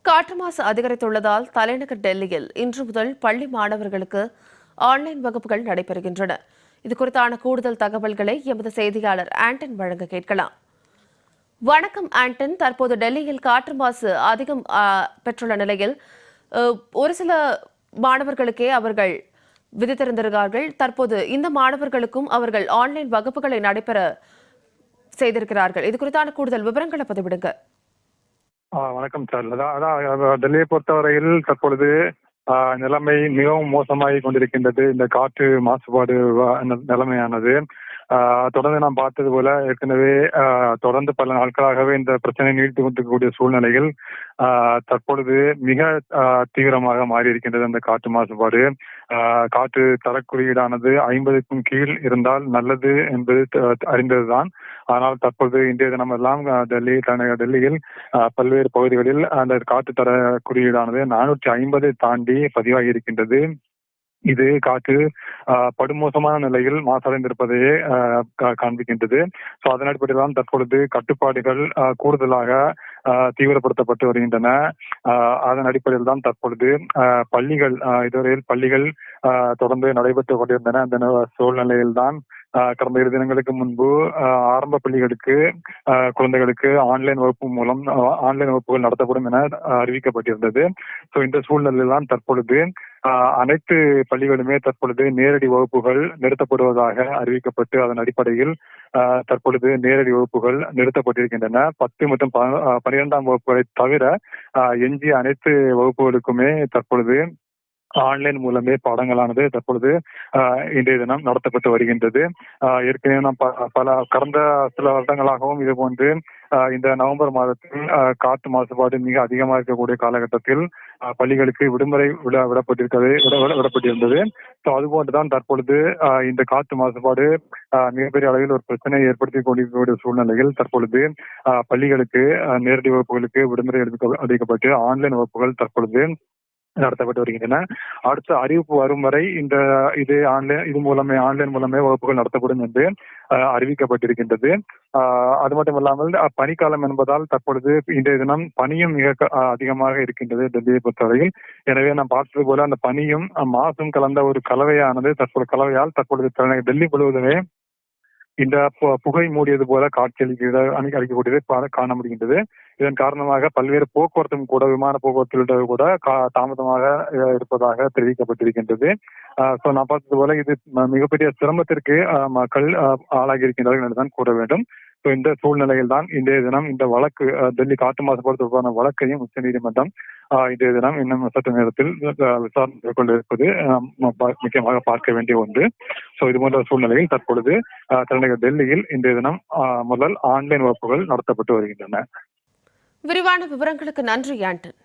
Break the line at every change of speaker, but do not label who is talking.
காற்று மாசு அதிகரித்துள்ளதால் தலைநகர் டெல்லியில் இன்று முதல் பள்ளி மாணவர்களுக்கு ஆன்லைன் வகுப்புகள் நடைபெறுகின்றன. இதுகுறித்தான கூடுதல் தகவல்களை எமது செய்தியாளர் ஆண்டன் வழங்க கேட்கலாம். வணக்கம் ஆண்டன். தற்போது டெல்லியில் காற்று மாசு அதிகம் பெற்றுள்ள நிலையில் ஒரு சில மாணவர்களுக்கே அவர்கள் விதித்திருந்திருக்கிறார்கள். தற்போது இந்த மாணவர்களுக்கும் அவர்கள் ஆன்லைன் வகுப்புகளை நடைபெற செய்திருக்கிறார்கள். இது குறித்தான கூடுதல் விவரங்களை பதிவிடுங்க.
வணக்கம் சார். அதான் டெல்லியை பொறுத்தவரையில் தற்பொழுது நிலைமை மிகவும் மோசமாகி கொண்டிருக்கின்றது. இந்த காற்று மாசுபாடு நிலைமையானது தொடர்ந்து நாம் பார்த்தது போல ஏற்கனவே தொடர்ந்து பல நாட்களாகவே இந்த பிரச்சனை நீடித்து கொண்டிருக்கக்கூடிய சூழ்நிலையில் தற்பொழுது மிக தீவிரமாக மாறி இருக்கின்றது அந்த காற்று மாசுபாடு. காற்று தரக்குறியீடானது 50க்கும் கீழ் இருந்தால் நல்லது என்பது அறிந்ததுதான். ஆனால் தற்பொழுது இன்றைய தினம் எல்லாம் தலைநகர் டெல்லியில் பல்வேறு பகுதிகளில் அந்த காற்று தர குறியீடானது 450 தாண்டி பதிவாகி இருக்கின்றது. இது காற்று படுமோசமான நிலையில் மாசடைந்திருப்பதையே காண்பிக்கின்றது. அதன் அடிப்படையில் தான் தற்பொழுது கட்டுப்பாடுகள் கூடுதலாக தீவிரப்படுத்தப்பட்டு வருகின்றன. அதன் அடிப்படையில் தான் தற்பொழுது பள்ளிகள் இதுவரையில் பள்ளிகள் தொடர்ந்து நடைபெற்றுக் கொண்டிருந்தன. அந்த சூழ்நிலையில் தான் கடந்த 2 தினங்களுக்கு முன்பு ஆரம்ப பள்ளிகளுக்கு குழந்தைகளுக்கு ஆன்லைன் வகுப்புகள் நடத்தப்படும் என அறிவிக்கப்பட்டிருந்தது. இந்த சூழ்நிலையில் தான் தற்பொழுது அனைத்து பள்ளிகளுமே தற்பொழுது நேரடி வகுப்புகள் நிறுத்தப்படுவதாக அறிவிக்கப்பட்டு அதன் அடிப்படையில் தற்பொழுது நேரடி வகுப்புகள் நிறுத்தப்பட்டிருக்கின்றன. 10 மற்றும் 12ஆம் வகுப்புகளை தவிர எஞ்சிய அனைத்து வகுப்புகளுக்குமே தற்பொழுது ஆன்லைன் மூலமே பாடங்களானது தற்பொழுது இன்றைய தினம் நடத்தப்பட்டு வருகின்றது. ஏற்கனவே நாம் கடந்த சில வருடங்களாகவும் இது போன்று இந்த நவம்பர் மாதத்தில் காற்று மாசுபாடு மிக அதிகமாக இருக்கக்கூடிய காலகட்டத்தில் பள்ளிகளுக்கு விடுமுறை விடப்பட்டிருந்தது. அதுபோன்றுதான் தற்பொழுது இந்த காற்று மாசுபாடு மிகப்பெரிய அளவில் ஒரு பிரச்சனையை ஏற்படுத்தி கொண்டிருக்கக்கூடிய சூழ்நிலையில் தற்பொழுது பள்ளிகளுக்கு நேரடி வகுப்புகளுக்கு விடுமுறை அளிக்கப்பட்டு ஆன்லைன் வகுப்புகள் தற்பொழுது நடத்தப்பட்டு வருகின்றன. அடுத்த அறிவிப்பு வரும் வரை இது மூலமே ஆன்லைன் மூலமே வகுப்புகள் நடத்தப்படும் என்று அறிவிக்கப்பட்டிருக்கின்றது. அது மட்டும் இல்லாமல் பனிக்காலம் என்பதால் தற்பொழுது இன்றைய தினம் பனியும் மிக அதிகமாக இருக்கின்றது டெல்லியை பொறுத்தவரையில். எனவே நாம் பார்த்தது போல அந்த பனியும் மாசும் கலந்த ஒரு கலவையால் தற்பொழுது டெல்லி முழுவதுமே இந்த புகை மூடியது போல காட்சி அளிக்கக்கூடியதை காண முடிகின்றது. இதன் காரணமாக பல்வேறு போக்குவரத்தும் கூட விமான போக்குவரத்து கூட தாமதமாக இருப்பதாக தெரிவிக்கப்பட்டிருக்கின்றது. நான் பார்த்தது போல இது மிகப்பெரிய சிரமத்திற்கு மக்கள் ஆளாகி இருக்கின்றார்கள் என்றுதான் கூற வேண்டும். இந்த சூழ்நிலையில் தான் இன்றைய தினம் இந்த வழக்கு டெல்லி காற்று மாசுபாடு தொடர்பான வழக்கையும் உச்சநீதிமன்றம் இன்றைய தினம் இன்னும் சற்று நேரத்தில் விசாரணை மேற்கொண்டிருப்பது முக்கியமாக பார்க்க வேண்டிய ஒன்று. இது போன்ற சூழ்நிலையில் தற்பொழுது தலைநகர் டெல்லியில் இன்றைய தினம் முதல் ஆன்லைன் வகுப்புகள் நடத்தப்பட்டு வருகின்றன.
விரிவான விவரங்களுக்கு நன்றி ஆண்டன்.